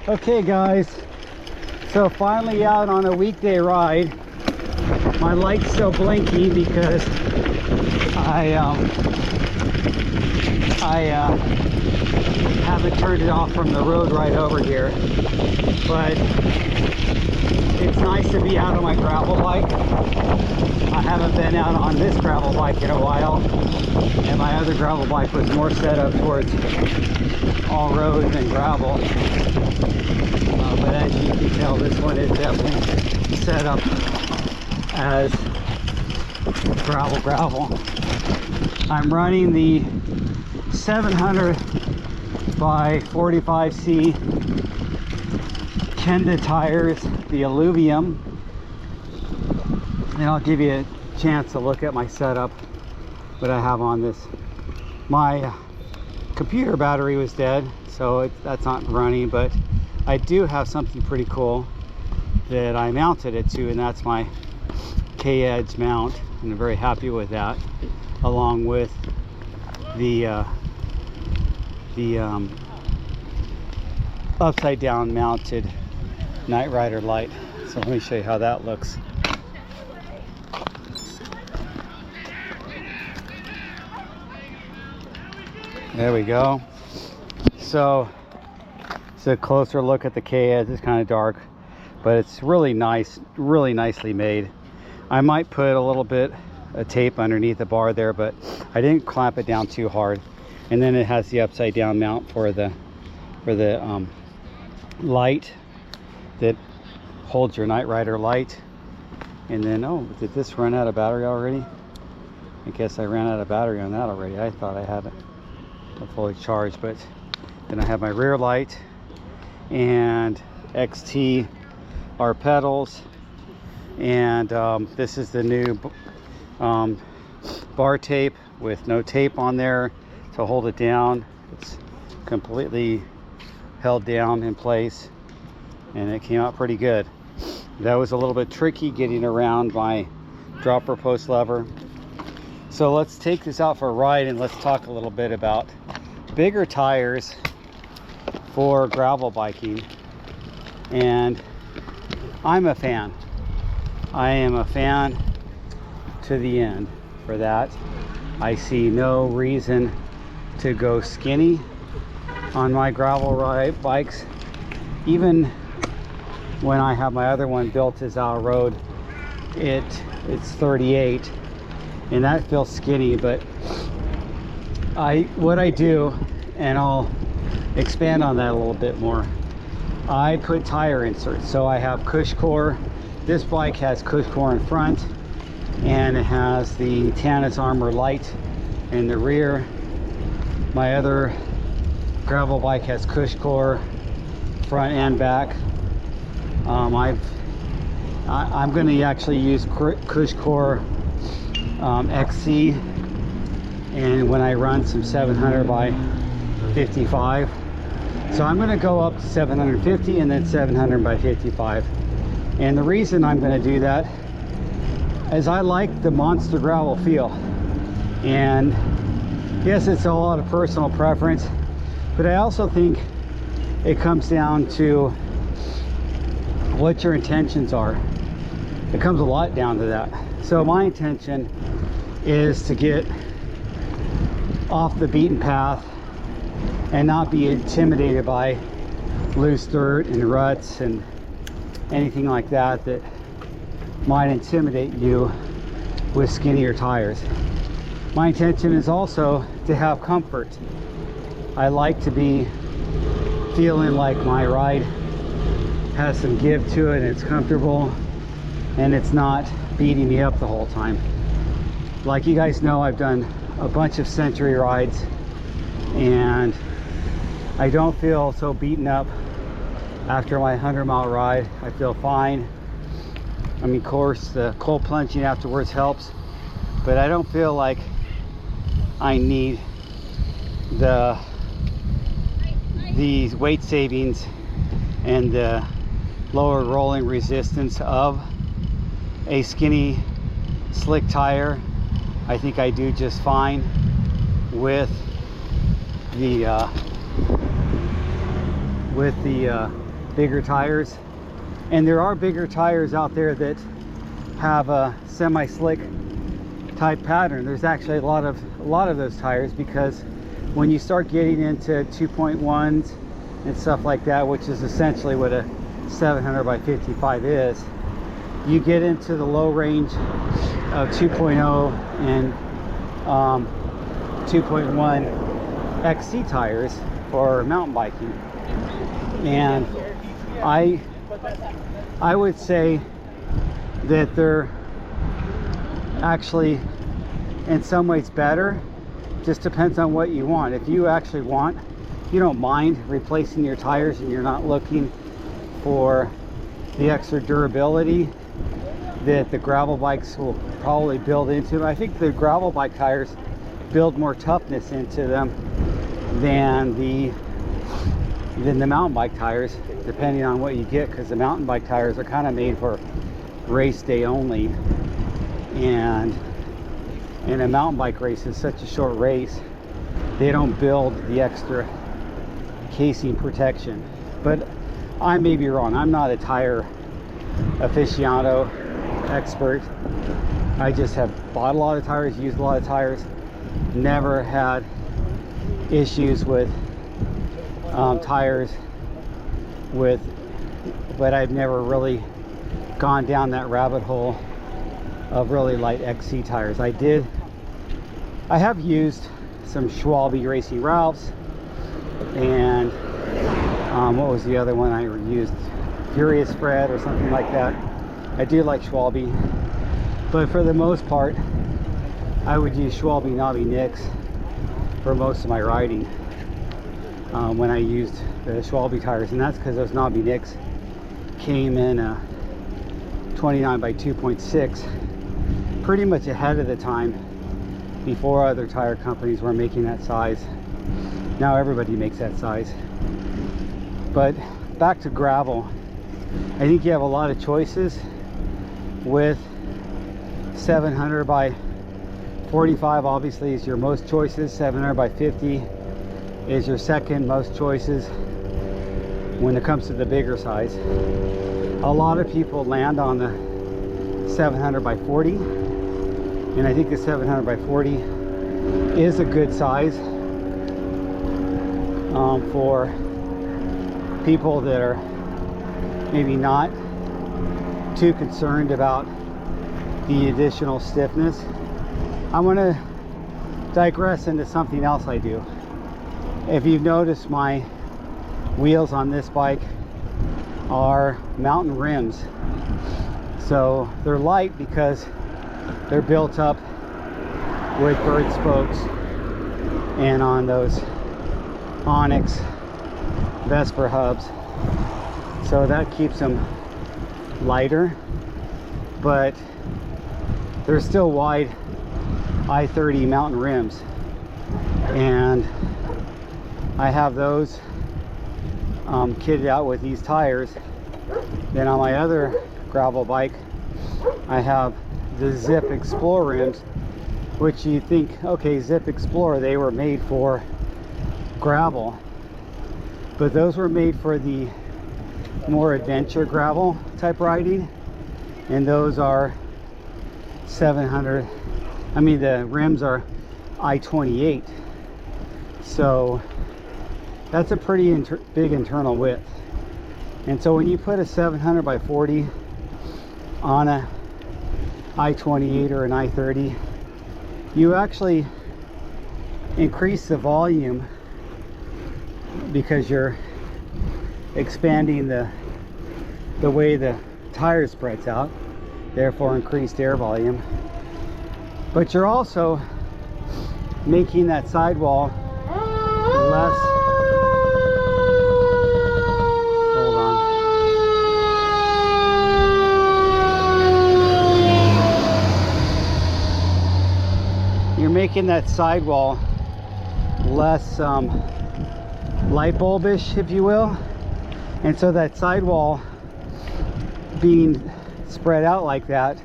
Okay guys, so finally out on a weekday ride. My light's still blinking because I haven't turned it off from the road right over here, but it's nice to be out on my gravel bike. I haven't been out on this gravel bike in a while, and my other gravel bike was more set up towards all roads and gravel. But as you can tell, this one is definitely set up as gravel. I'm running the 700 by 45C Kenda tires, the Alluvium, and I'll give you a chance to look at my setup that I have on this. My computer battery was dead, so that's not running, but I do have something pretty cool that I mounted it to, and that's my K-edge mount, and I'm very happy with that, along with the upside down mounted Night Rider light. So let me show you how that looks. There we go. So it's a closer look at the K-edge. It's kind of dark, but it's really nice, really nicely made. I might put a little bit of tape underneath the bar there, but I didn't clamp it down too hard. And then it has the upside down mount for the light that holds your Night Rider light. And then, oh, did this run out of battery already? I guess I ran out of battery on that already. I thought I had it fully charged. But then I have my rear light and XT R pedals, and this is the new bar tape with no tape on there to hold it down. It's completely held down in place, and it came out pretty good. That was a little bit tricky getting around my dropper post lever. So let's take this out for a ride, and let's talk a little bit about bigger tires for gravel biking. And I'm a fan. I am a fan to the end for that. I see no reason to go skinny on my gravel ride bikes. Even when I have my other one built as our road, it's 38, and that feels skinny. But what I do, and I'll expand on that a little bit more, I put tire inserts. So I have Cush Core. This bike has Cush Core in front, and it has the Tannis Armor light in the rear. My other gravel bike has Cush Core front and back. I'm going to actually use Cush Core XC, and when I run some 700 by 55. So I'm going to go up to 750 and then 700 by 55. And the reason I'm going to do that is I like the monster gravel feel. And yes, it's a lot of personal preference, but I also think it comes down to what your intentions are. It comes a lot down to that. So my intention is to get off the beaten path and not be intimidated by loose dirt and ruts and anything like that that might intimidate you with skinnier tires. My intention is also to have comfort. I like to be feeling like my ride has some give to it, and it's comfortable, and it's not beating me up the whole time. Like you guys know, I've done a bunch of century rides, and I don't feel so beaten up after my 100-mile ride. I feel fine. I mean, of course, the cold plunging afterwards helps, but I don't feel like I need these weight savings and the lower rolling resistance of a skinny slick tire. I think I do just fine with the bigger tires. And there are bigger tires out there that have a semi-slick type pattern. There's actually a lot of those tires, because when you start getting into 2.1s and stuff like that, which is essentially what a 700 by 55 is, you get into the low range of 2.0 and 2.1 XC tires for mountain biking. And I would say that they're actually in some ways better. Just depends on what you want. If you actually want, you don't mind replacing your tires and you're not looking for the extra durability that the gravel bikes will probably build into them. I think the gravel bike tires build more toughness into them than the mountain bike tires, depending on what you get, because the mountain bike tires are kind of made for race day only, and in a mountain bike race is such a short race, they don't build the extra casing protection. But I may be wrong. I'm not a tire aficionado expert. I just have bought a lot of tires, used a lot of tires, never had issues with tires but I've never really gone down that rabbit hole of really light XC tires. I have used some Schwalbe Racing Ralphs, and what was the other one I used? Furious Fred or something like that. I do like Schwalbe, but for the most part I would use Schwalbe Knobby Nicks for most of my riding when I used the Schwalbe tires, and that's because those Knobby Nicks came in a 29 by 2.6 pretty much ahead of the time, before other tire companies were making that size. Now everybody makes that size. But back to gravel, I think you have a lot of choices with 700 by 45 obviously is your most choices. 700 by 50 is your second most choices when it comes to the bigger size. A lot of people land on the 700 by 40, and I think the 700 by 40 is a good size for people that are maybe not too concerned about the additional stiffness. I want to digress into something else I do. If you've noticed, my wheels on this bike are mountain rims. So they're light because they're built up with bird spokes and on those Onyx Vesper hubs. So that keeps them lighter, but they're still wide I-30 mountain rims, and I have those kitted out with these tires. Then on my other gravel bike I have the Zip Explorer rims, which you think, okay, Zip Explorer, they were made for gravel, but those were made for the more adventure gravel type riding, and those are 700. I mean, the rims are I-28, so that's a pretty big internal width. And so when you put a 700 by 40 on a I-28 or an I-30, you actually increase the volume because you're expanding the way the tire spreads out, therefore increased air volume. But you're also making that sidewall less. Hold on. You're making that sidewall less light bulbish, if you will. And so that sidewall being spread out like that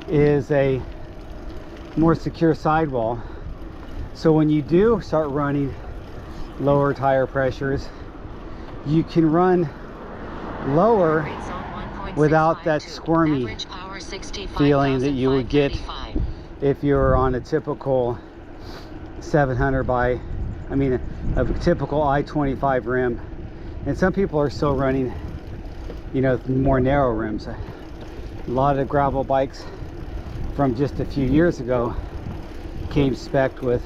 is a more secure sidewall. So when you do start running lower tire pressures, you can run lower without that squirmy feeling that you would get if you're on a typical 700 by, I mean, a typical I-25 rim. And some people are still running, you know, more narrow rims. A lot of gravel bikes from just a few years ago came spec'd with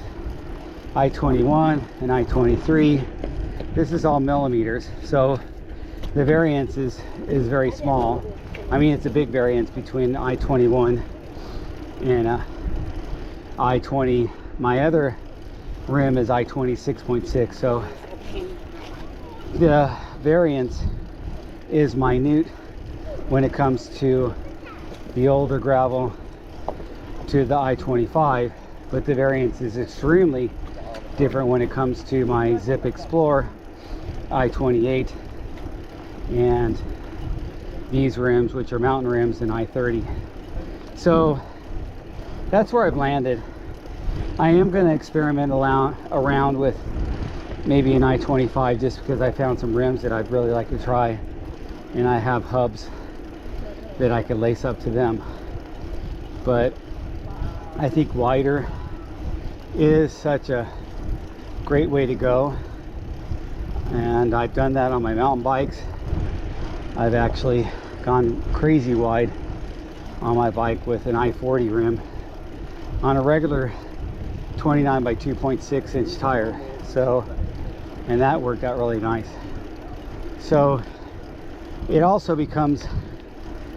I-21 and I-23. This is all millimeters, so the variance is very small. I mean, it's a big variance between I-21 and I-20. My other rim is I-26.6, so the variance is minute when it comes to the older gravel to the I-25, but the variance is extremely different when it comes to my Zip Explorer I-28 and these rims, which are mountain rims, and I-30. So that's where I've landed. I am going to experiment around with maybe an I-25 just because I found some rims that I'd really like to try, and I have hubs that I could lace up to them. But I think wider is such a great way to go, and I've done that on my mountain bikes. I've actually gone crazy wide on my bike with an I-40 rim on a regular 29 by 2.6 inch tire. So, and that worked out really nice. So it also becomes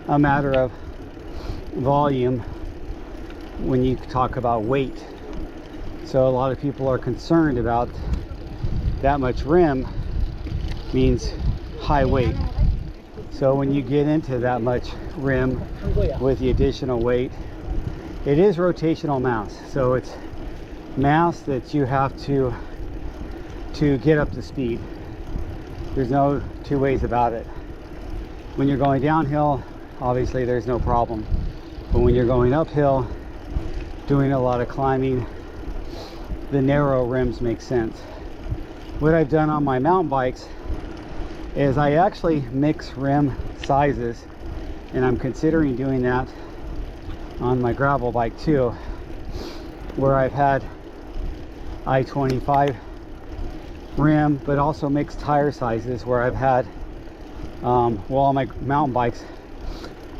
a matter of volume when you talk about weight. So a lot of people are concerned about that much rim means high weight. So when you get into that much rim with the additional weight, it is rotational mass. So it's mass that you have to get up to speed. There's no two ways about it. When you're going downhill, obviously there's no problem. But when you're going uphill, doing a lot of climbing, the narrow rims make sense. What I've done on my mountain bikes is I actually mix rim sizes, and I'm considering doing that on my gravel bike too, where I've had I-25 rim but also mixed tire sizes, where I've had well, on my mountain bikes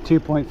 2.5